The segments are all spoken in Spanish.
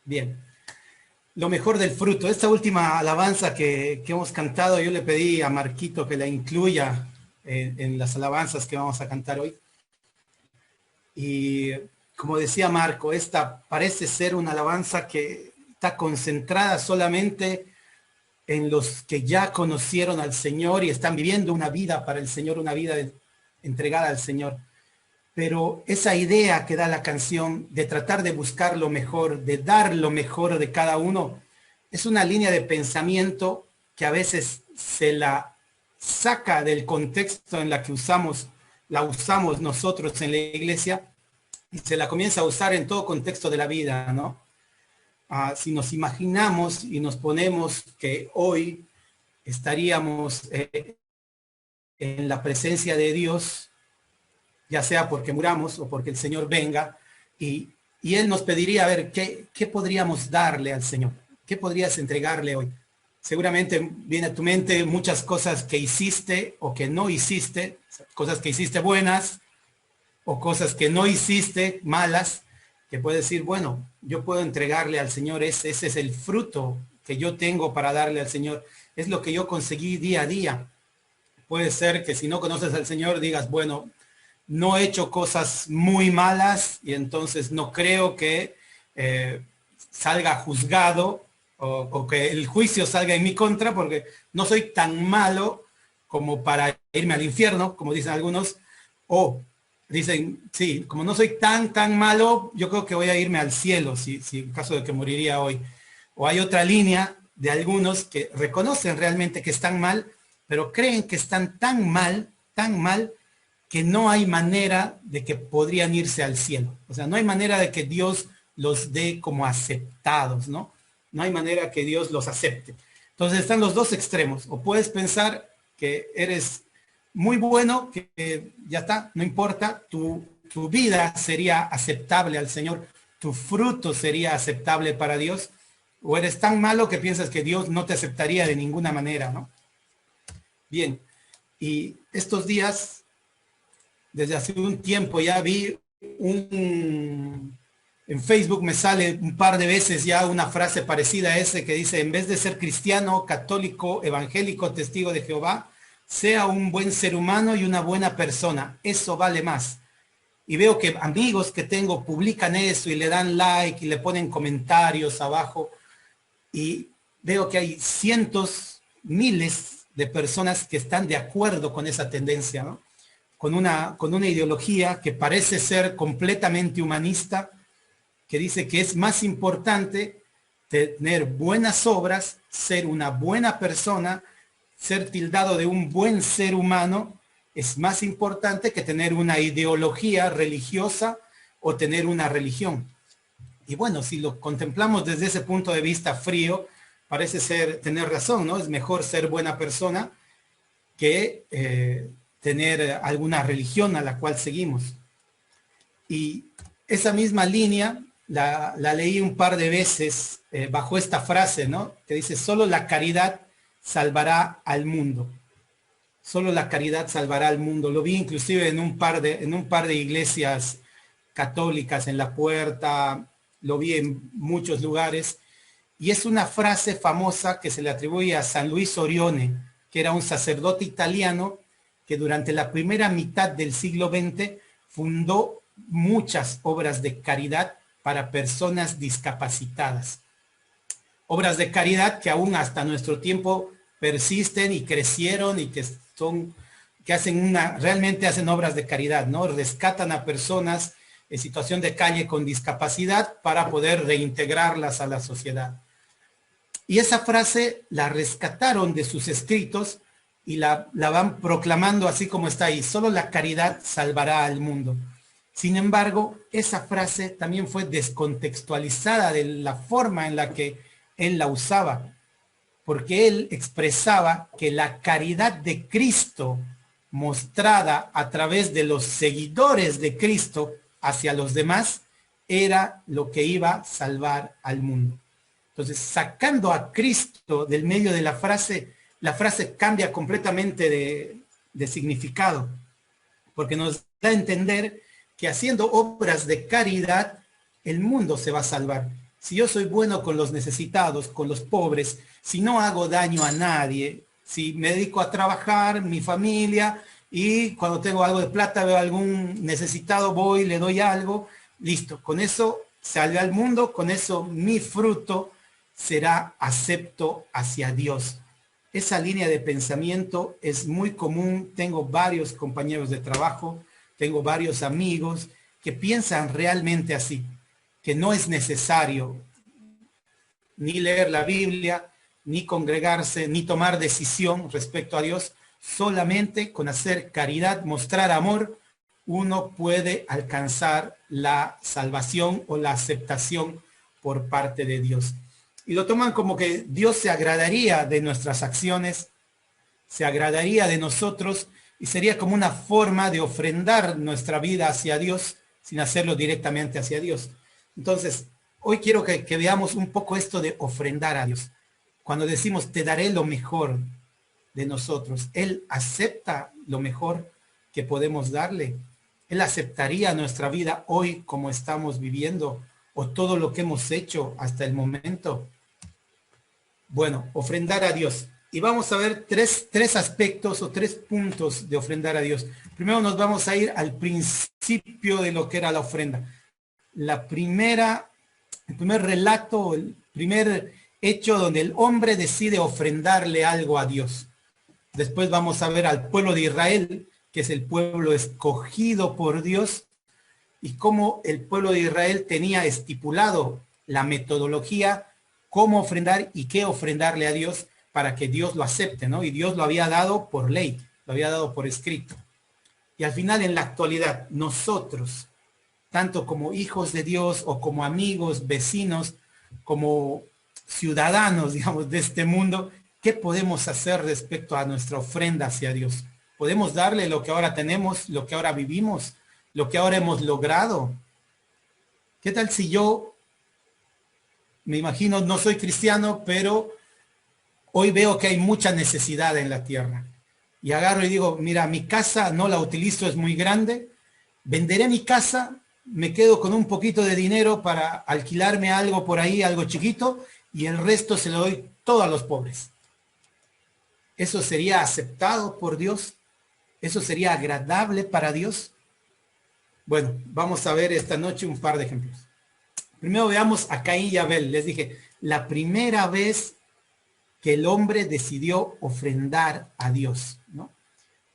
Bien. Lo mejor del fruto. Esta última alabanza que hemos cantado, yo le pedí a Marquito que la incluya en las alabanzas que vamos a cantar hoy. Y como decía Marco, esta parece ser una alabanza que está concentrada solamente en los que ya conocieron al Señor y están viviendo una vida para el Señor, una vida entregada al Señor. Pero esa idea que da la canción de tratar de buscar lo mejor, de dar lo mejor de cada uno, es una línea de pensamiento que a veces se la saca del contexto en la que la usamos nosotros en la iglesia y se la comienza a usar en todo contexto de la vida, ¿no? Si nos imaginamos y nos ponemos que hoy estaríamos en la presencia de Dios, ya sea porque muramos o porque el Señor venga, y Él nos pediría, a ver, ¿qué podríamos darle al Señor? ¿Qué podrías entregarle hoy? Seguramente viene a tu mente muchas cosas que hiciste o que no hiciste, cosas que hiciste buenas o cosas que no hiciste malas, que puedes decir, bueno, yo puedo entregarle al Señor, ese es el fruto que yo tengo para darle al Señor, es lo que yo conseguí día a día. Puede ser que si no conoces al Señor digas, bueno, no he hecho cosas muy malas y entonces no creo que salga juzgado o que el juicio salga en mi contra porque no soy tan malo como para irme al infierno, como dicen algunos, o dicen, sí, como no soy tan malo, yo creo que voy a irme al cielo, si en caso de que moriría hoy. O hay otra línea de algunos que reconocen realmente que están mal, pero creen que están tan mal, que no hay manera de que podrían irse al cielo. O sea, no hay manera de que Dios los dé como aceptados, ¿no? No hay manera que Dios los acepte. Entonces están los dos extremos. O puedes pensar que eres muy bueno, que ya está, no importa, tu vida sería aceptable al Señor, tu fruto sería aceptable para Dios, o eres tan malo que piensas que Dios no te aceptaría de ninguna manera, ¿no? Bien, y estos días, desde hace un tiempo ya vi en Facebook me sale un par de veces ya una frase parecida a ese que dice, en vez de ser cristiano, católico, evangélico, testigo de Jehová, sea un buen ser humano y una buena persona. Eso vale más. Y veo que amigos que tengo publican eso y le dan like y le ponen comentarios abajo. Y veo que hay cientos, miles de personas que están de acuerdo con esa tendencia, ¿no? Con una ideología que parece ser completamente humanista, que dice que es más importante tener buenas obras, ser una buena persona, ser tildado de un buen ser humano, es más importante que tener una ideología religiosa o tener una religión. Y bueno, si lo contemplamos desde ese punto de vista frío, parece tener razón, ¿no? Es mejor ser buena persona que tener alguna religión a la cual seguimos. Y esa misma línea la leí un par de veces bajo esta frase, ¿no? Que dice, solo la caridad salvará al mundo. Solo la caridad salvará al mundo. Lo vi inclusive en un par de iglesias católicas en La Puerta, lo vi en muchos lugares. Y es una frase famosa que se le atribuye a San Luis Orione, que era un sacerdote italiano que durante la primera mitad del siglo XX fundó muchas obras de caridad para personas discapacitadas. Obras de caridad que aún hasta nuestro tiempo persisten y crecieron y realmente hacen obras de caridad, ¿no? Rescatan a personas en situación de calle con discapacidad para poder reintegrarlas a la sociedad. Y esa frase la rescataron de sus escritos y la van proclamando así como está ahí, solo la caridad salvará al mundo. Sin embargo, esa frase también fue descontextualizada de la forma en la que él la usaba, porque él expresaba que la caridad de Cristo mostrada a través de los seguidores de Cristo hacia los demás era lo que iba a salvar al mundo. Entonces, sacando a Cristo del medio de la frase cambia completamente de significado, porque nos da a entender que haciendo obras de caridad, el mundo se va a salvar. Si yo soy bueno con los necesitados, con los pobres, si no hago daño a nadie, si me dedico a trabajar, mi familia, y cuando tengo algo de plata, veo a algún necesitado, voy, le doy algo, listo, con eso salve al mundo, con eso mi fruto será acepto hacia Dios. Esa línea de pensamiento es muy común. Tengo varios compañeros de trabajo, tengo varios amigos que piensan realmente así, que no es necesario ni leer la Biblia, ni congregarse, ni tomar decisión respecto a Dios. Solamente con hacer caridad, mostrar amor, uno puede alcanzar la salvación o la aceptación por parte de Dios. Y lo toman como que Dios se agradaría de nuestras acciones, se agradaría de nosotros, y sería como una forma de ofrendar nuestra vida hacia Dios sin hacerlo directamente hacia Dios. Entonces, hoy quiero que veamos un poco esto de ofrendar a Dios. Cuando decimos, te daré lo mejor de nosotros, Él acepta lo mejor que podemos darle. Él aceptaría nuestra vida hoy como estamos viviendo, o todo lo que hemos hecho hasta el momento. Bueno, ofrendar a Dios. Y vamos a ver tres aspectos o 3 puntos de ofrendar a Dios. Primero nos vamos a ir al principio de lo que era la ofrenda. El primer relato, el primer hecho donde el hombre decide ofrendarle algo a Dios. Después vamos a ver al pueblo de Israel, que es el pueblo escogido por Dios, y cómo el pueblo de Israel tenía estipulado la metodología, cómo ofrendar y qué ofrendarle a Dios para que Dios lo acepte, ¿no? Y Dios lo había dado por ley, lo había dado por escrito. Y al final, en la actualidad, nosotros, tanto como hijos de Dios o como amigos, vecinos, como ciudadanos, digamos, de este mundo, ¿qué podemos hacer respecto a nuestra ofrenda hacia Dios? ¿Podemos darle lo que ahora tenemos, lo que ahora vivimos, lo que ahora hemos logrado? ¿Qué tal si yo, me imagino, no soy cristiano, pero hoy veo que hay mucha necesidad en la tierra? Y agarro y digo, mira, mi casa no la utilizo, es muy grande, venderé mi casa, me quedo con un poquito de dinero para alquilarme algo por ahí, algo chiquito, y el resto se lo doy todo a los pobres. ¿Eso sería aceptado por Dios? ¿Eso sería agradable para Dios? Bueno, vamos a ver esta noche un par de ejemplos. Primero veamos a Caín y Abel. Les dije, la primera vez que el hombre decidió ofrendar a Dios, ¿no?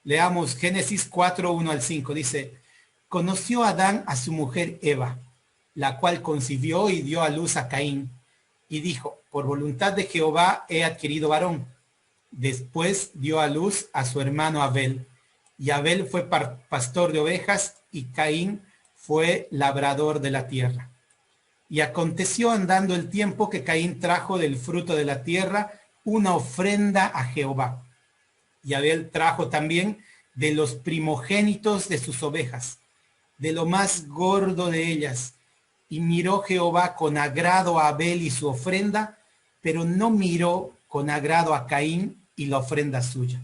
Leamos Génesis 4, 1 al 5. Dice, conoció Adán a su mujer Eva, la cual concibió y dio a luz a Caín, y dijo, por voluntad de Jehová he adquirido varón. Después dio a luz a su hermano Abel, y Abel fue pastor de ovejas, y Caín fue labrador de la tierra. Y aconteció andando el tiempo que Caín trajo del fruto de la tierra una ofrenda a Jehová. Y Abel trajo también de los primogénitos de sus ovejas, de lo más gordo de ellas. Y miró Jehová con agrado a Abel y su ofrenda, pero no miró con agrado a Caín y la ofrenda suya.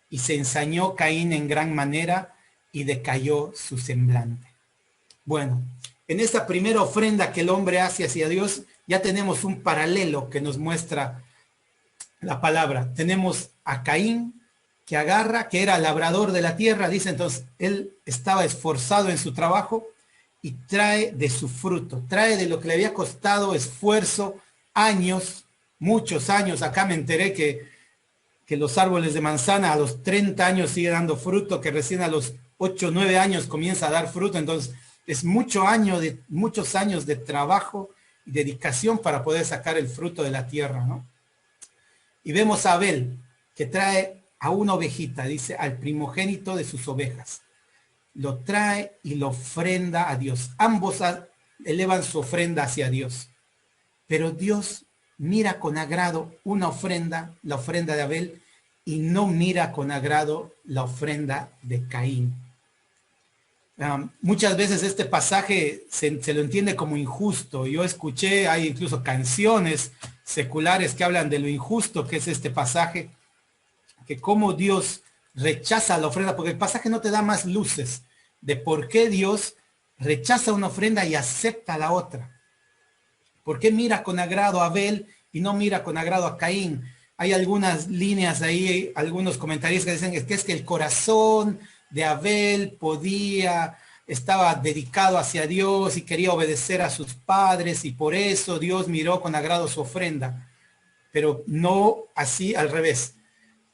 Y se ensañó Caín en gran manera y decayó su semblante. Bueno, en esta primera ofrenda que el hombre hace hacia Dios, ya tenemos un paralelo que nos muestra la palabra. Tenemos a Caín que agarra, que era labrador de la tierra, dice entonces, él estaba esforzado en su trabajo y trae de su fruto, trae de lo que le había costado esfuerzo, años, muchos años. Acá me enteré que los árboles de manzana a los 30 años sigue dando fruto, que recién a los 8 o 9 años comienza a dar fruto. Entonces es muchos años de trabajo y dedicación para poder sacar el fruto de la tierra, ¿no? Y vemos a Abel, que trae a una ovejita, dice, al primogénito de sus ovejas. Lo trae y lo ofrenda a Dios. Ambos elevan su ofrenda hacia Dios. Pero Dios mira con agrado una ofrenda, la ofrenda de Abel, y no mira con agrado la ofrenda de Caín. Muchas veces este pasaje se lo entiende como injusto. Yo escuché, hay incluso canciones seculares que hablan de lo injusto que es este pasaje, que cómo Dios rechaza la ofrenda, porque el pasaje no te da más luces de por qué Dios rechaza una ofrenda y acepta la otra. ¿Por qué mira con agrado a Abel y no mira con agrado a Caín? Hay algunas líneas ahí, algunos comentarios que dicen que es que el corazón de Abel estaba dedicado hacia Dios y quería obedecer a sus padres y por eso Dios miró con agrado su ofrenda, pero no así al revés.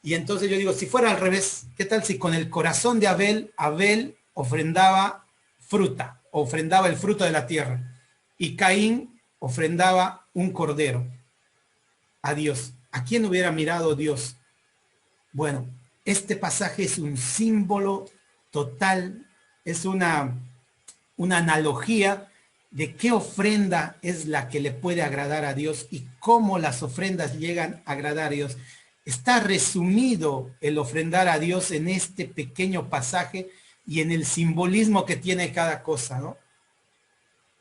Y entonces yo digo, si fuera al revés, ¿qué tal si con el corazón de Abel ofrendaba fruta, ofrendaba el fruto de la tierra, y Caín ofrendaba un cordero a Dios? ¿A quién hubiera mirado Dios? Bueno, este pasaje es un símbolo total, es una analogía de qué ofrenda es la que le puede agradar a Dios y cómo las ofrendas llegan a agradar a Dios. Está resumido el ofrendar a Dios en este pequeño pasaje y en el simbolismo que tiene cada cosa, ¿no?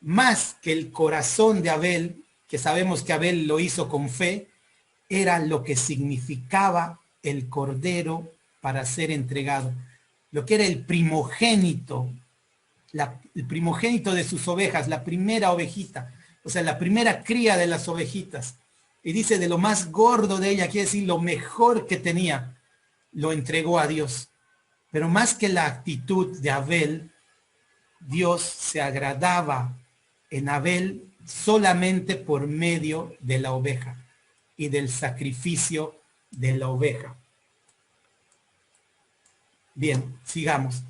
Más que el corazón de Abel, que sabemos que Abel lo hizo con fe, era lo que significaba el cordero para ser entregado, lo que era el primogénito, el primogénito de sus ovejas, la primera ovejita, o sea, la primera cría de las ovejitas. Y dice de lo más gordo de ella, quiere decir lo mejor que tenía, lo entregó a Dios. Pero más que la actitud de Abel, Dios se agradaba en Abel solamente por medio de la oveja y del sacrificio de la oveja. Bien, sigamos.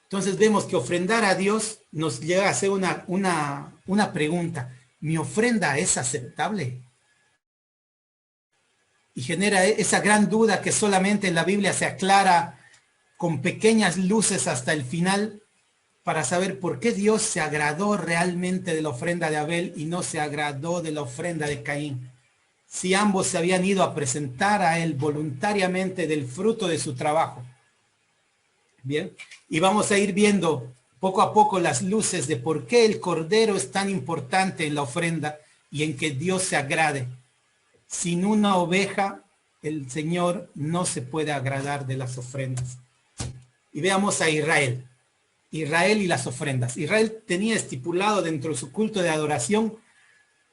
Entonces vemos que ofrendar a Dios nos llega a hacer una pregunta. ¿Mi ofrenda es aceptable? Y genera esa gran duda que solamente en la Biblia se aclara con pequeñas luces hasta el final para saber por qué Dios se agradó realmente de la ofrenda de Abel y no se agradó de la ofrenda de Caín. Si ambos se habían ido a presentar a él voluntariamente del fruto de su trabajo. Bien, y vamos a ir viendo poco a poco las luces de por qué el cordero es tan importante en la ofrenda y en que Dios se agrade. Sin una oveja, el Señor no se puede agradar de las ofrendas. Y veamos a Israel. Israel y las ofrendas. Israel tenía estipulado dentro de su culto de adoración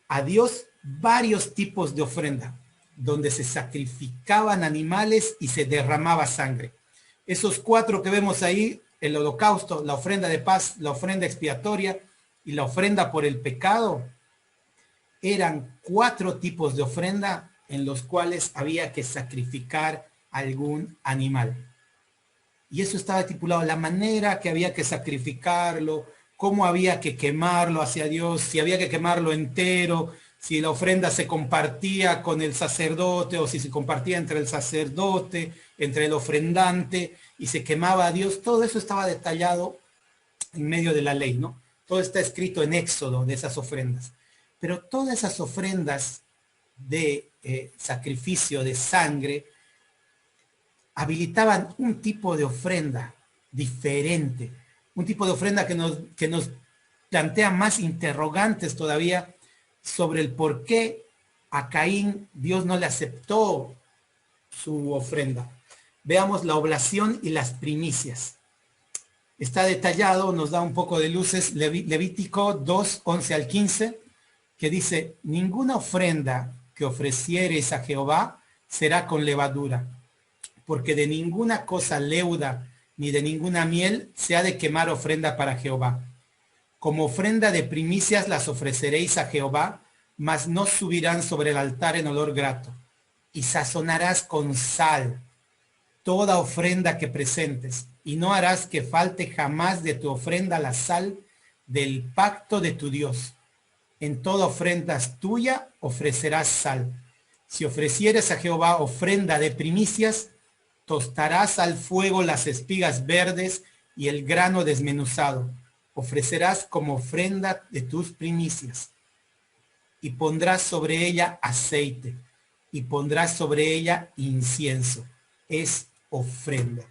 a Dios varios tipos de ofrenda, donde se sacrificaban animales y se derramaba sangre. Esos 4 que vemos ahí, el holocausto, la ofrenda de paz, la ofrenda expiatoria y la ofrenda por el pecado, eran 4 tipos de ofrenda en los cuales había que sacrificar algún animal. Y eso estaba estipulado, la manera que había que sacrificarlo, cómo había que quemarlo hacia Dios, si había que quemarlo entero, si la ofrenda se compartía con el sacerdote o si se compartía entre el sacerdote, entre el ofrendante y se quemaba a Dios. Todo eso estaba detallado en medio de la ley, ¿no? Todo está escrito en Éxodo de esas ofrendas. Pero todas esas ofrendas de sacrificio de sangre habilitaban un tipo de ofrenda diferente, un tipo de ofrenda que nos plantea más interrogantes todavía sobre el por qué a Caín Dios no le aceptó su ofrenda. Veamos la oblación y las primicias. Está detallado, nos da un poco de luces, Levítico 2, 11 al 15, que dice, ninguna ofrenda que ofrecieres a Jehová será con levadura, porque de ninguna cosa leuda ni de ninguna miel se ha de quemar ofrenda para Jehová. Como ofrenda de primicias las ofreceréis a Jehová, mas no subirán sobre el altar en olor grato. Y sazonarás con sal toda ofrenda que presentes, y no harás que falte jamás de tu ofrenda la sal del pacto de tu Dios. En toda ofrenda tuya ofrecerás sal. Si ofrecieres a Jehová ofrenda de primicias, tostarás al fuego las espigas verdes y el grano desmenuzado. Ofrecerás como ofrenda de tus primicias. Y pondrás sobre ella aceite, y pondrás sobre ella incienso. Es ofrenda.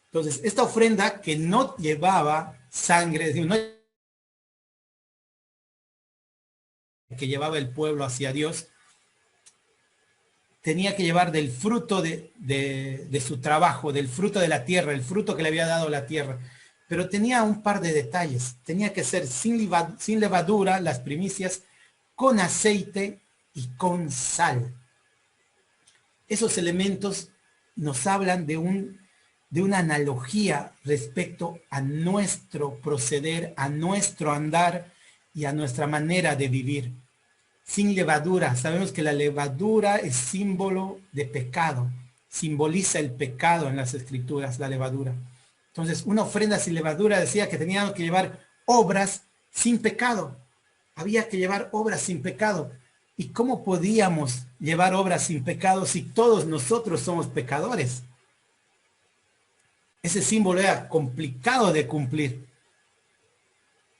Entonces, esta ofrenda que no llevaba sangre, es decir, no que llevaba el pueblo hacia Dios, tenía que llevar del fruto de su trabajo, del fruto de la tierra, el fruto que le había dado la tierra. Pero tenía un par de detalles. Tenía que ser sin levadura las primicias con aceite y con sal. Esos elementos nos hablan de una analogía respecto a nuestro proceder, a nuestro andar y a nuestra manera de vivir. Sin levadura, sabemos que la levadura es símbolo de pecado, simboliza el pecado en las escrituras, la levadura. Entonces, una ofrenda sin levadura decía que teníamos que llevar obras sin pecado. Había que llevar obras sin pecado. ¿Y cómo podíamos llevar obras sin pecado si todos nosotros somos pecadores? Ese símbolo era complicado de cumplir.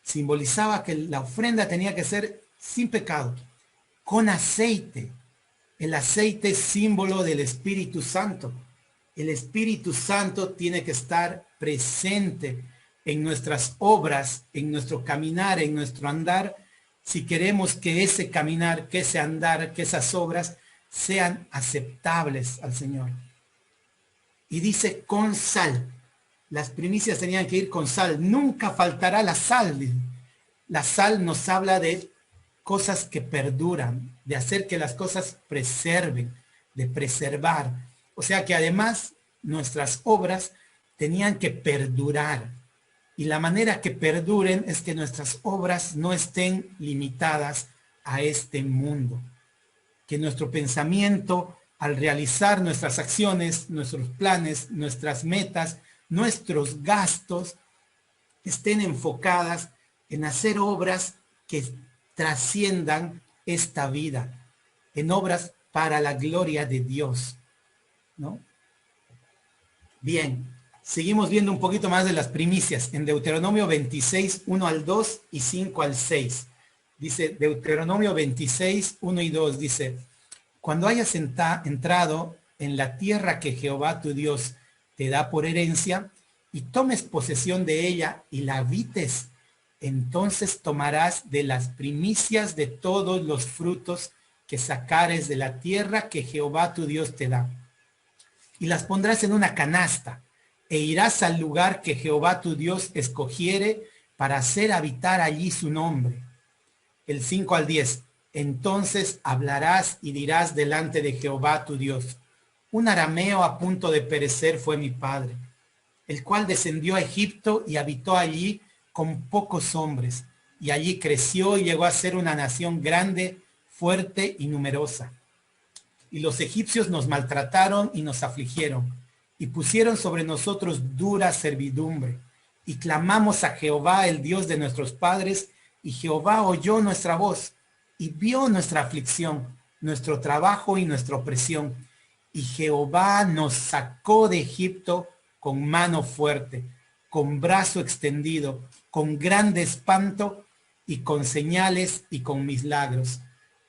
Simbolizaba que la ofrenda tenía que ser sin pecado, con aceite. El aceite es símbolo del Espíritu Santo. El Espíritu Santo tiene que estar presente en nuestras obras, en nuestro caminar, en nuestro andar, si queremos que ese caminar, que ese andar, que esas obras sean aceptables al Señor. Y dice con sal. Las primicias tenían que ir con sal. Nunca faltará la sal. La sal nos habla de cosas que perduran, de hacer que las cosas preserven, de preservar. O sea que además nuestras obras tenían que perdurar. Y la manera que perduren es que nuestras obras no estén limitadas a este mundo. Que nuestro pensamiento, al realizar nuestras acciones, nuestros planes, nuestras metas, nuestros gastos, estén enfocadas en hacer obras que trasciendan esta vida, en obras para la gloria de Dios, ¿no? Bien, seguimos viendo un poquito más de las primicias en Deuteronomio 26, 1 al 2 y 5 al 6. Dice Deuteronomio 26, 1 y 2, dice: cuando hayas entrado en la tierra que Jehová tu Dios te da por herencia, y tomes posesión de ella y la habites, entonces tomarás de las primicias de todos los frutos que sacares de la tierra que Jehová tu Dios te da, y las pondrás en una canasta, e irás al lugar que Jehová tu Dios escogiere para hacer habitar allí su nombre. El 5 al 10. Entonces hablarás y dirás delante de Jehová tu Dios: un arameo a punto de perecer fue mi padre, el cual descendió a Egipto y habitó allí con pocos hombres, y allí creció y llegó a ser una nación grande, fuerte y numerosa. Y los egipcios nos maltrataron y nos afligieron, y pusieron sobre nosotros dura servidumbre. Y clamamos a Jehová, el Dios de nuestros padres, y Jehová oyó nuestra voz, y vio nuestra aflicción, nuestro trabajo y nuestra opresión. Y Jehová nos sacó de Egipto con mano fuerte, con brazo extendido, con grande espanto y con señales y con milagros.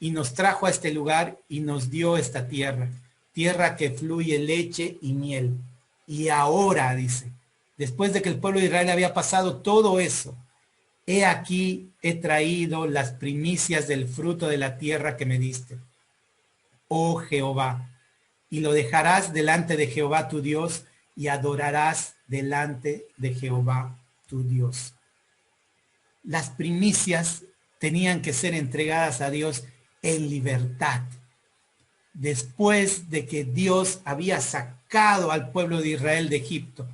Y nos trajo a este lugar y nos dio esta tierra, tierra que fluye leche y miel. Y ahora, dice, después de que el pueblo de Israel había pasado todo eso, he aquí he traído las primicias del fruto de la tierra que me diste, oh Jehová, y lo dejarás delante de Jehová tu Dios, y adorarás delante de Jehová tu Dios. Las primicias tenían que ser entregadas a Dios en libertad. Después de que Dios había sacado al pueblo de Israel de Egipto,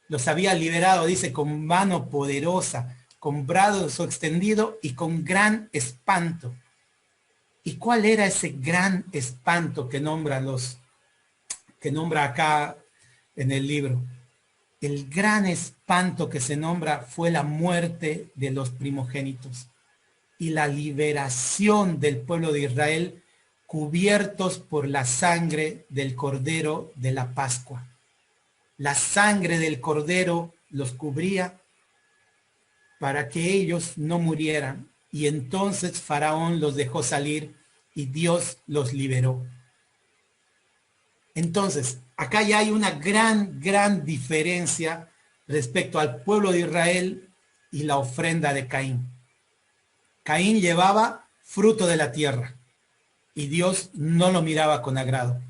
los había liberado, dice, con mano poderosa, con brazo extendido y con gran espanto. ¿Y cuál era ese gran espanto que nombra acá en el libro? El gran espanto que se nombra fue la muerte de los primogénitos y la liberación del pueblo de Israel, cubiertos por la sangre del Cordero de la Pascua. La sangre del Cordero los cubría para que ellos no murieran, y entonces Faraón los dejó salir y Dios los liberó. Entonces, acá ya hay una gran diferencia respecto al pueblo de Israel y la ofrenda de Caín. Caín llevaba fruto de la tierra y Dios no lo miraba con agrado.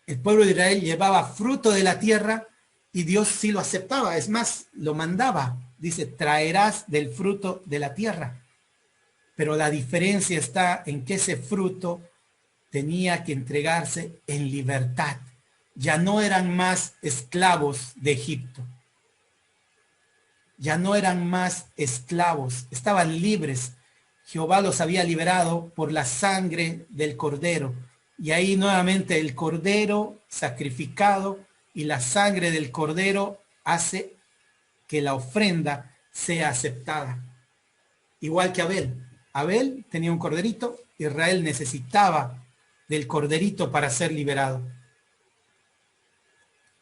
El pueblo de Israel llevaba fruto de la tierra y Dios sí lo aceptaba, es más, lo mandaba. Dice, traerás del fruto de la tierra. pero la diferencia está en que ese fruto tenía que entregarse en libertad. Ya no eran más esclavos de Egipto. Ya no eran más esclavos, estaban libres. Jehová los había liberado por la sangre del cordero. Y ahí nuevamente el cordero sacrificado y la sangre del cordero hace que la ofrenda sea aceptada. Igual que Abel. Abel tenía un corderito, Israel necesitaba del corderito para ser liberado.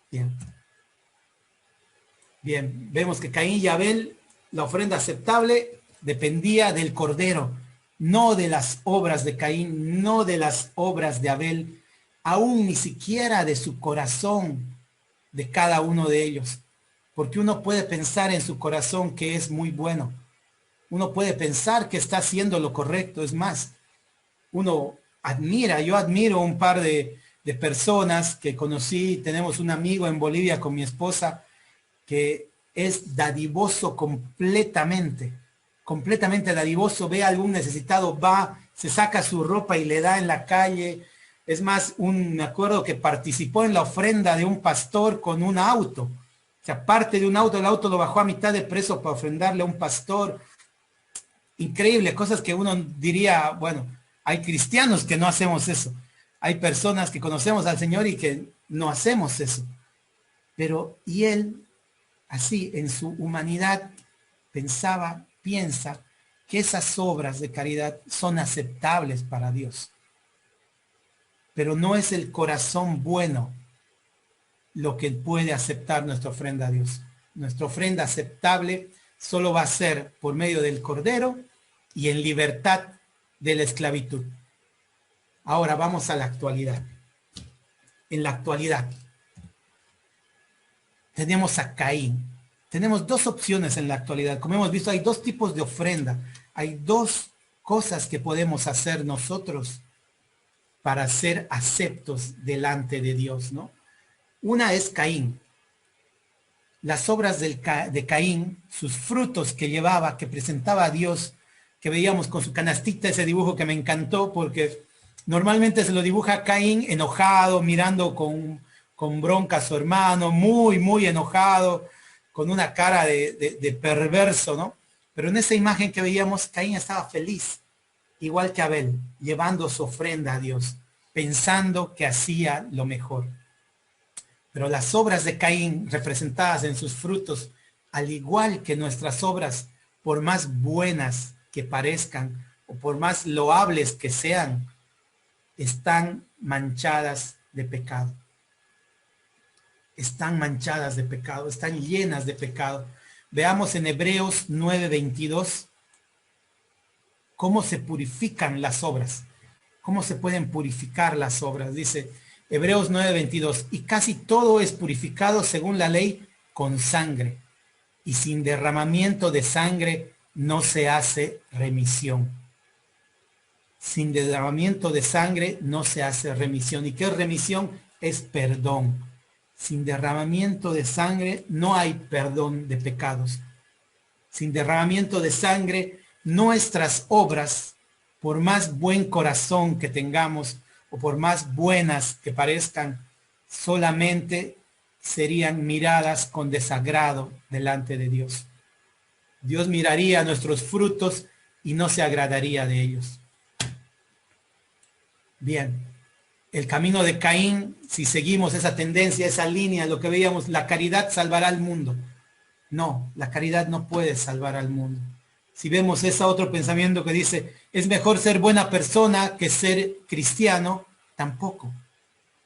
Bien. Bien, vemos que Caín y Abel, la ofrenda aceptable dependía del cordero, no de las obras de Caín, no de las obras de Abel, aún ni siquiera de su corazón de cada uno de ellos. Porque uno puede pensar en su corazón que es muy bueno. Uno puede pensar que está haciendo lo correcto. Es más, uno admira, yo admiro un par de personas que conocí. Tenemos un amigo en Bolivia con mi esposa que es dadivoso completamente dadivoso. Ve a algún necesitado, va, se saca su ropa y le da en la calle. Es más, me acuerdo que participó en la ofrenda de un pastor con un auto. O sea, parte de un auto, el auto lo bajó a mitad de precio para ofrendarle a un pastor. Increíble, cosas que uno diría, bueno, hay cristianos que no hacemos eso. Hay personas que conocemos al Señor y que no hacemos eso. Pero, y él, así, en su humanidad, piensa que esas obras de caridad son aceptables para Dios. Pero no es el corazón bueno lo que puede aceptar nuestra ofrenda a Dios. Nuestra ofrenda aceptable solo va a ser por medio del Cordero y en libertad de la esclavitud. Ahora vamos a la actualidad. En la actualidad tenemos a Caín. Tenemos dos opciones en la actualidad. Como hemos visto, hay dos tipos de ofrenda. Hay dos cosas que podemos hacer nosotros para ser aceptos delante de Dios, ¿no? Una es Caín. Las obras de Caín, sus frutos que llevaba, que presentaba a Dios, que veíamos con su canastita, ese dibujo que me encantó, porque normalmente se lo dibuja a Caín enojado, mirando con bronca a su hermano, muy enojado, con una cara de perverso, ¿no? Pero en esa imagen que veíamos, Caín estaba feliz, igual que Abel, llevando su ofrenda a Dios, pensando que hacía lo mejor. Pero las obras de Caín, representadas en sus frutos, al igual que nuestras obras, por más buenas que parezcan, o por más loables que sean, están manchadas de pecado. Están manchadas de pecado, están llenas de pecado. Veamos en Hebreos 9:22 cómo se purifican las obras, cómo se pueden purificar las obras. Dice Hebreos 9:22, y casi todo es purificado según la ley con sangre, y sin derramamiento de sangre no se hace remisión. Sin derramamiento de sangre no se hace remisión. ¿Y qué es remisión? Es perdón. Sin derramamiento de sangre no hay perdón de pecados. Sin derramamiento de sangre, nuestras obras, por más buen corazón que tengamos o por más buenas que parezcan, solamente serían miradas con desagrado delante de Dios. Dios miraría nuestros frutos y no se agradaría de ellos. Bien. El camino de Caín, si seguimos esa tendencia, esa línea, lo que veíamos, la caridad salvará al mundo. No, la caridad no puede salvar al mundo. Si vemos ese otro pensamiento que dice, es mejor ser buena persona que ser cristiano, tampoco.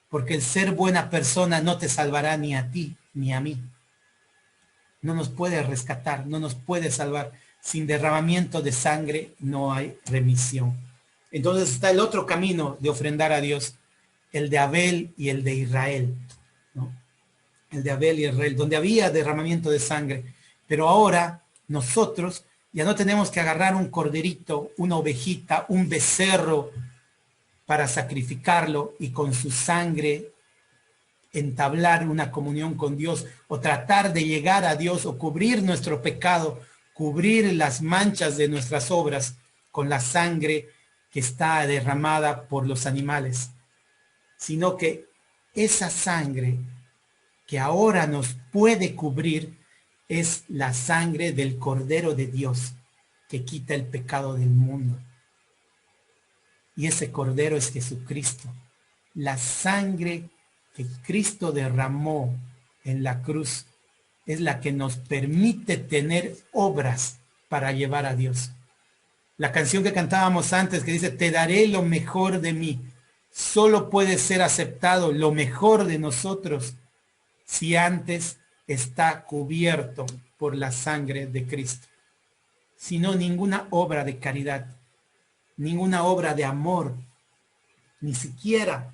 Porque el ser buena persona no te salvará ni a ti ni a mí. No nos puede rescatar, no nos puede salvar. Sin derramamiento de sangre no hay remisión. Entonces está el otro camino de ofrendar a Dios, el de Abel y el de Israel, ¿no? El de Abel y Israel, donde había derramamiento de sangre. Pero ahora nosotros ya no tenemos que agarrar un corderito, una ovejita, un becerro para sacrificarlo y con su sangre entablar una comunión con Dios o tratar de llegar a Dios o cubrir nuestro pecado, cubrir las manchas de nuestras obras con la sangre que está derramada por los animales, sino que esa sangre que ahora nos puede cubrir es la sangre del Cordero de Dios que quita el pecado del mundo. Y ese Cordero es Jesucristo. La sangre que Cristo derramó en la cruz es la que nos permite tener obras para llevar a Dios. La canción que cantábamos antes que dice, te daré lo mejor de mí. Solo puede ser aceptado lo mejor de nosotros si antes está cubierto por la sangre de Cristo. Si no, ninguna obra de caridad, ninguna obra de amor, ni siquiera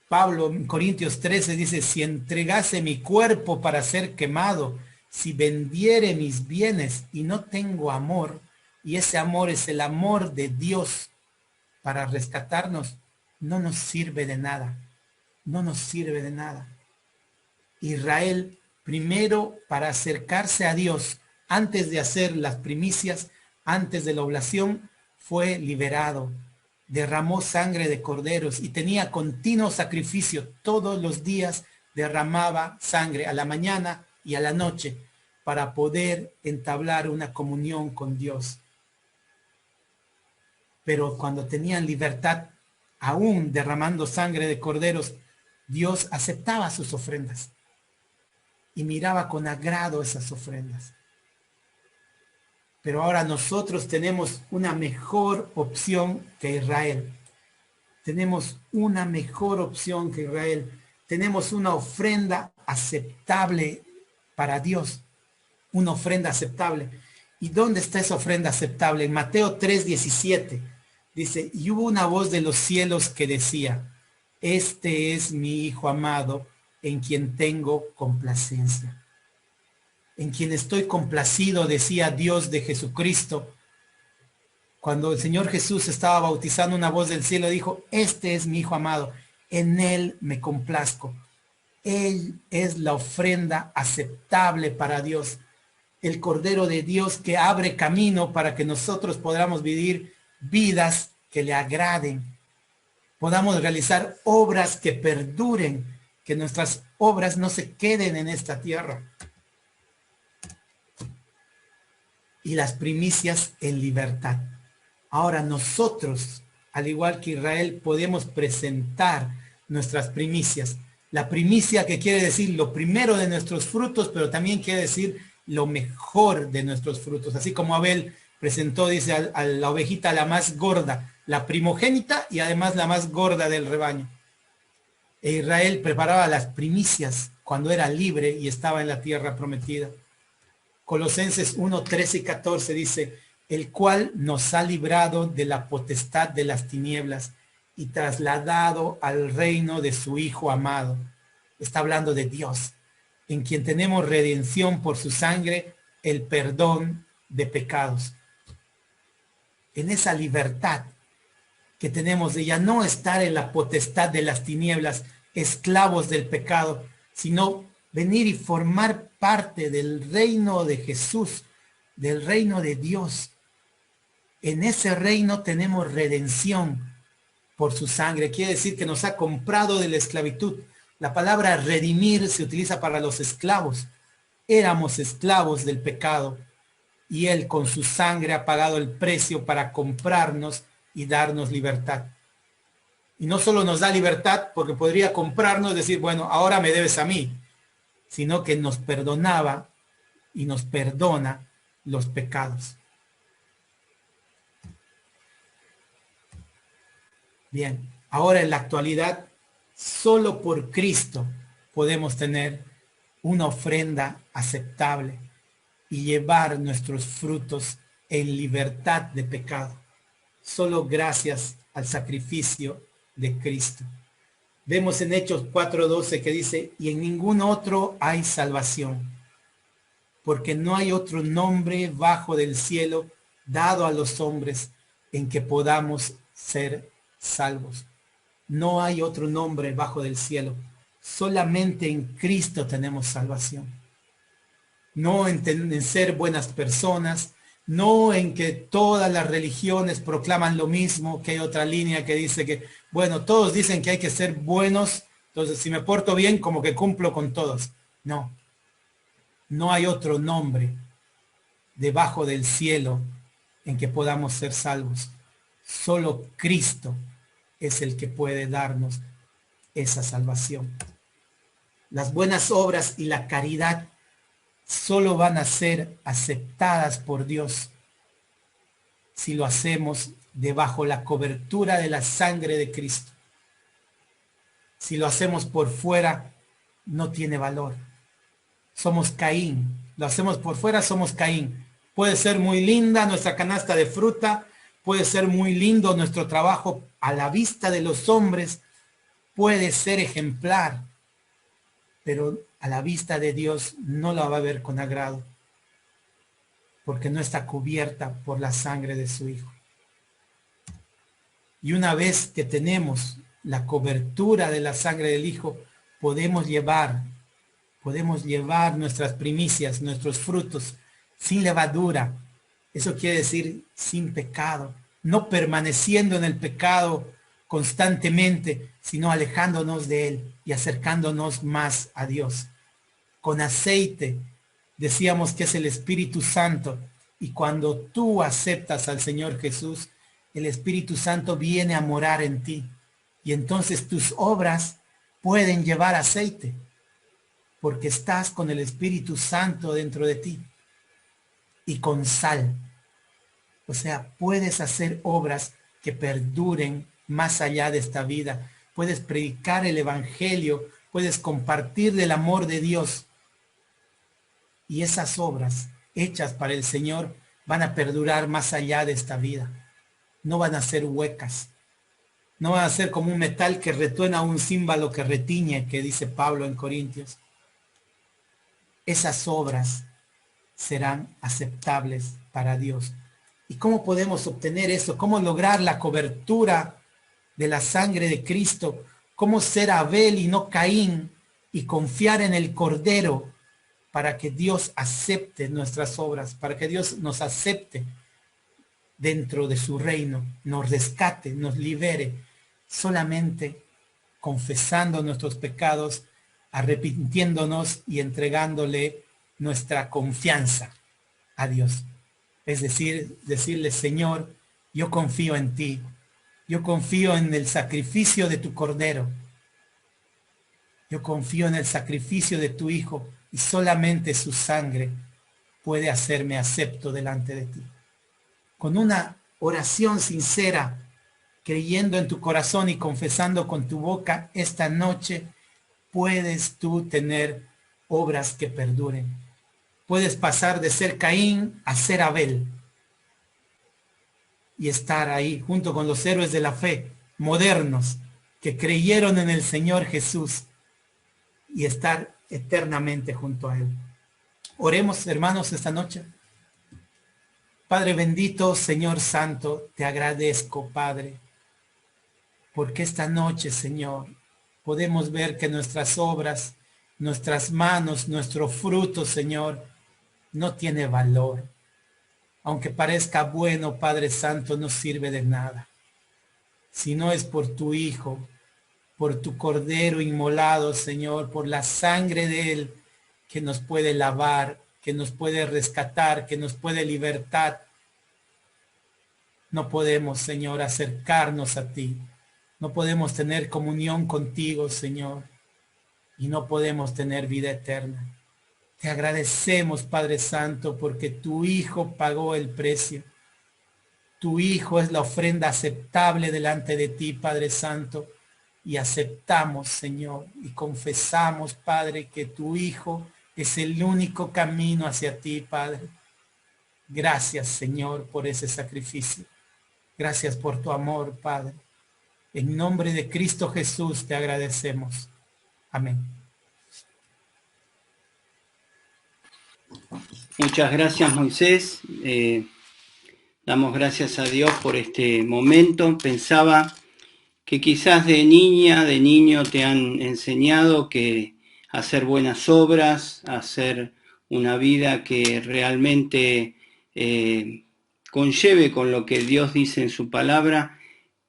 Pablo en Corintios 13 dice, si entregase mi cuerpo para ser quemado, si vendiere mis bienes y no tengo amor, y ese amor es el amor de Dios para rescatarnos, no nos sirve de nada, no nos sirve de nada. Israel, primero para acercarse a Dios, antes de hacer las primicias, antes de la oblación, fue liberado. Derramó sangre de corderos y tenía continuo sacrificio. Todos los días derramaba sangre a la mañana y a la noche para poder entablar una comunión con Dios. Pero cuando tenían libertad, aún derramando sangre de corderos, Dios aceptaba sus ofrendas y miraba con agrado esas ofrendas. Pero ahora nosotros tenemos una mejor opción que Israel. Tenemos una mejor opción que Israel. Tenemos una ofrenda aceptable para Dios. Una ofrenda aceptable. ¿Y dónde está esa ofrenda aceptable? En Mateo 3:17 dice, y hubo una voz de los cielos que decía, este es mi Hijo amado, en quien tengo complacencia. En quien estoy complacido, decía Dios de Jesucristo. Cuando el Señor Jesús estaba bautizando, una voz del cielo dijo, este es mi Hijo amado, en él me complazco. Él es la ofrenda aceptable para Dios, el Cordero de Dios que abre camino para que nosotros podamos vivir vidas que le agraden, podamos realizar obras que perduren, que nuestras obras no se queden en esta tierra. Y las primicias en libertad. Ahora nosotros, al igual que Israel, podemos presentar nuestras primicias. La primicia que quiere decir lo primero de nuestros frutos, pero también quiere decir lo mejor de nuestros frutos. Así como Abel presentó, dice, a la ovejita la más gorda, la primogénita y además la más gorda del rebaño. E Israel preparaba las primicias cuando era libre y estaba en la tierra prometida. Colosenses 1, 13 y 14 dice, el cual nos ha librado de la potestad de las tinieblas y trasladado al reino de su Hijo amado. Está hablando de Dios, en quien tenemos redención por su sangre, el perdón de pecados. En esa libertad que tenemos de ya no estar en la potestad de las tinieblas, esclavos del pecado, sino venir y formar parte del reino de Jesús, del reino de Dios. En ese reino tenemos redención por su sangre. Quiere decir que nos ha comprado de la esclavitud. La palabra redimir se utiliza para los esclavos. Éramos esclavos del pecado y Él con su sangre ha pagado el precio para comprarnos y darnos libertad. Y no solo nos da libertad porque podría comprarnos y decir, bueno, ahora me debes a mí, sino que nos perdonaba y nos perdona los pecados. Bien, ahora en la actualidad, solo por Cristo podemos tener una ofrenda aceptable y llevar nuestros frutos en libertad de pecado. Solo gracias al sacrificio de Cristo. Vemos en Hechos 4:12 que dice, y en ningún otro hay salvación, porque no hay otro nombre bajo del cielo dado a los hombres en que podamos ser salvos. No hay otro nombre bajo del cielo. Solamente en Cristo tenemos salvación. No en ser buenas personas, no en que todas las religiones proclaman lo mismo, que hay otra línea que dice que, bueno, todos dicen que hay que ser buenos, entonces si me porto bien, como que cumplo con todos. No, no hay otro nombre debajo del cielo en que podamos ser salvos. Solo Cristo es el que puede darnos esa salvación. Las buenas obras y la caridad solo van a ser aceptadas por Dios si lo hacemos debajo la cobertura de la sangre de Cristo. Si lo hacemos por fuera, no tiene valor. Somos Caín. Lo hacemos por fuera, somos Caín. Puede ser muy linda nuestra canasta de fruta, puede ser muy lindo nuestro trabajo a la vista de los hombres, puede ser ejemplar, pero a la vista de Dios no la va a ver con agrado, porque no está cubierta por la sangre de su Hijo. Y una vez que tenemos la cobertura de la sangre del Hijo, podemos llevar nuestras primicias, nuestros frutos, sin levadura. Eso quiere decir sin pecado, no permaneciendo en el pecado constantemente, sino alejándonos de él y acercándonos más a Dios. Con aceite, decíamos que es el Espíritu Santo, y cuando tú aceptas al Señor Jesús, el Espíritu Santo viene a morar en ti, y entonces tus obras pueden llevar aceite, porque estás con el Espíritu Santo dentro de ti, y con sal. O sea, puedes hacer obras que perduren más allá de esta vida. Puedes predicar el Evangelio, puedes compartir del amor de Dios. Y esas obras hechas para el Señor van a perdurar más allá de esta vida. No van a ser huecas. No van a ser como un metal que retuena, un címbalo que retiñe, que dice Pablo en Corintios. Esas obras serán aceptables para Dios. ¿Y cómo podemos obtener eso? ¿Cómo lograr la cobertura de la sangre de Cristo? ¿Cómo ser Abel y no Caín y confiar en el Cordero para que Dios acepte nuestras obras, para que Dios nos acepte dentro de su reino, nos rescate, nos libere? Solamente confesando nuestros pecados, arrepintiéndonos y entregándole nuestra confianza a Dios. Es decir, decirle: Señor, yo confío en ti, yo confío en el sacrificio de tu Cordero, yo confío en el sacrificio de tu Hijo, y solamente su sangre puede hacerme acepto delante de ti. Con una oración sincera, creyendo en tu corazón y confesando con tu boca, esta noche puedes tú tener obras que perduren. Puedes pasar de ser Caín a ser Abel y estar ahí junto con los héroes de la fe modernos que creyeron en el Señor Jesús y estar eternamente junto a Él. Oremos, hermanos, esta noche. Padre bendito, Señor Santo, te agradezco, Padre, porque esta noche, Señor, podemos ver que nuestras obras, nuestras manos, nuestro fruto, Señor, no tiene valor. Aunque parezca bueno, Padre Santo, no sirve de nada. Si no es por tu Hijo, por tu Cordero inmolado, Señor, por la sangre de Él que nos puede lavar, que nos puede rescatar, que nos puede libertar. No podemos, Señor, acercarnos a ti. No podemos tener comunión contigo, Señor. Y no podemos tener vida eterna. Te agradecemos, Padre Santo, porque tu Hijo pagó el precio. Tu Hijo es la ofrenda aceptable delante de ti, Padre Santo. Y aceptamos, Señor, y confesamos, Padre, que tu Hijo es el único camino hacia ti, Padre. Gracias, Señor, por ese sacrificio. Gracias por tu amor, Padre. En nombre de Cristo Jesús te agradecemos. Amén. Muchas gracias, Moisés. Damos gracias a Dios por este momento. Pensaba que quizás de niña, de niño te han enseñado que hacer buenas obras, hacer una vida que realmente conlleve con lo que Dios dice en su palabra,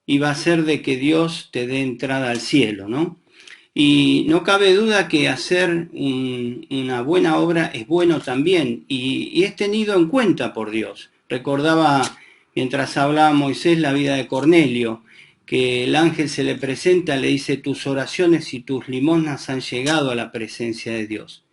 y va a ser de que Dios te dé entrada al cielo, ¿no? Y no cabe duda que hacer una buena obra es bueno también y es tenido en cuenta por Dios. Recordaba mientras hablaba Moisés la vida de Cornelio, que el ángel se le presenta, le dice: tus oraciones y tus limosnas han llegado a la presencia de Dios.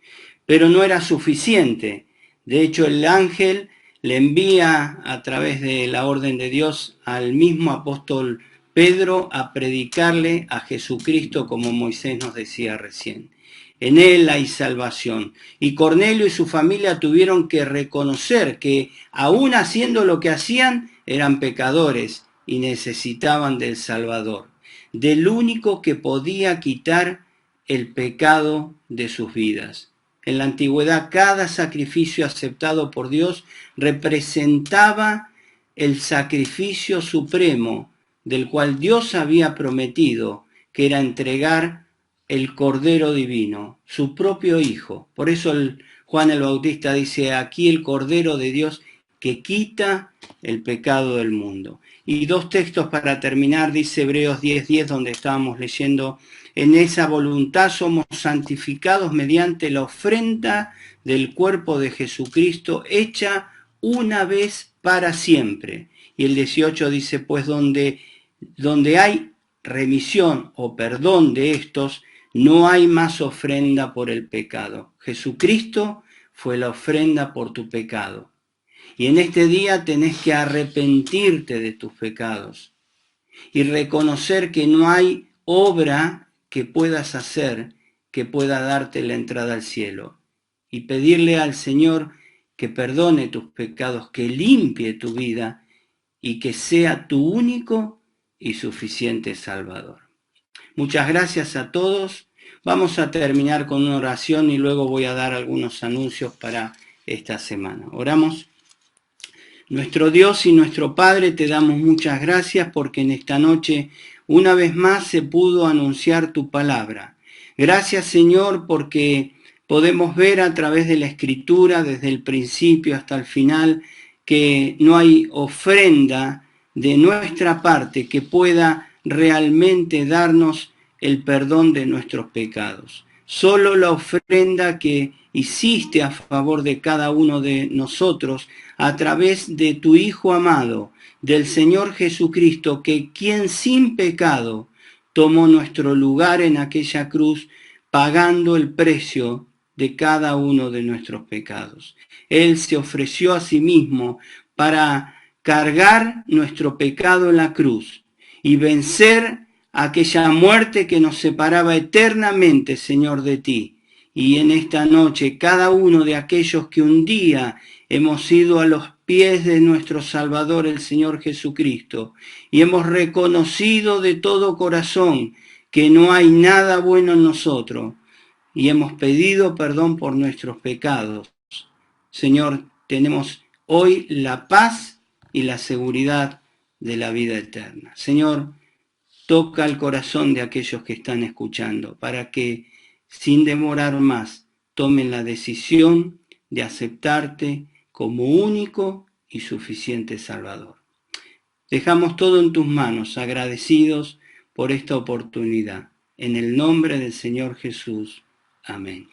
Pero no era suficiente. De hecho, el ángel le envía a través de la orden de Dios al mismo apóstol Pedro a predicarle a Jesucristo, como Moisés nos decía recién. En él hay salvación. Y Cornelio y su familia tuvieron que reconocer que, aún haciendo lo que hacían, eran pecadores y necesitaban del Salvador, del único que podía quitar el pecado de sus vidas. En la antigüedad, cada sacrificio aceptado por Dios representaba el sacrificio supremo del cual Dios había prometido, que era entregar el Cordero Divino, su propio Hijo. Por eso Juan el Bautista dice: aquí el Cordero de Dios que quita el pecado del mundo. Y dos textos para terminar, dice Hebreos 10:10, donde estábamos leyendo: en esa voluntad somos santificados mediante la ofrenda del cuerpo de Jesucristo, hecha una vez para siempre. Y el 18 dice: pues donde hay remisión o perdón de estos, no hay más ofrenda por el pecado. Jesucristo fue la ofrenda por tu pecado. Y en este día tenés que arrepentirte de tus pecados y reconocer que no hay obra que puedas hacer que pueda darte la entrada al cielo. Y pedirle al Señor que perdone tus pecados, que limpie tu vida y que sea tu único y suficiente Salvador. Muchas gracias a todos. Vamos a terminar con una oración y luego voy a dar algunos anuncios para esta semana. Oramos. Nuestro Dios y nuestro Padre, te damos muchas gracias porque en esta noche una vez más se pudo anunciar tu palabra. Gracias, Señor, porque podemos ver a través de la Escritura, desde el principio hasta el final, que no hay ofrenda de nuestra parte que pueda realmente darnos el perdón de nuestros pecados. Solo la ofrenda que hiciste a favor de cada uno de nosotros a través de tu Hijo amado, del Señor Jesucristo, que quien sin pecado tomó nuestro lugar en aquella cruz, pagando el precio de cada uno de nuestros pecados. Él se ofreció a sí mismo para cargar nuestro pecado en la cruz y vencer aquella muerte que nos separaba eternamente, Señor, de ti. Y en esta noche, cada uno de aquellos que un día hemos ido a los pies de nuestro Salvador, el Señor Jesucristo, y hemos reconocido de todo corazón que no hay nada bueno en nosotros, y hemos pedido perdón por nuestros pecados. Señor, tenemos hoy la paz y la seguridad de la vida eterna. Señor, toca el corazón de aquellos que están escuchando para que, sin demorar más, tomen la decisión de aceptarte como único y suficiente Salvador. Dejamos todo en tus manos, agradecidos por esta oportunidad. En el nombre del Señor Jesús. Amén.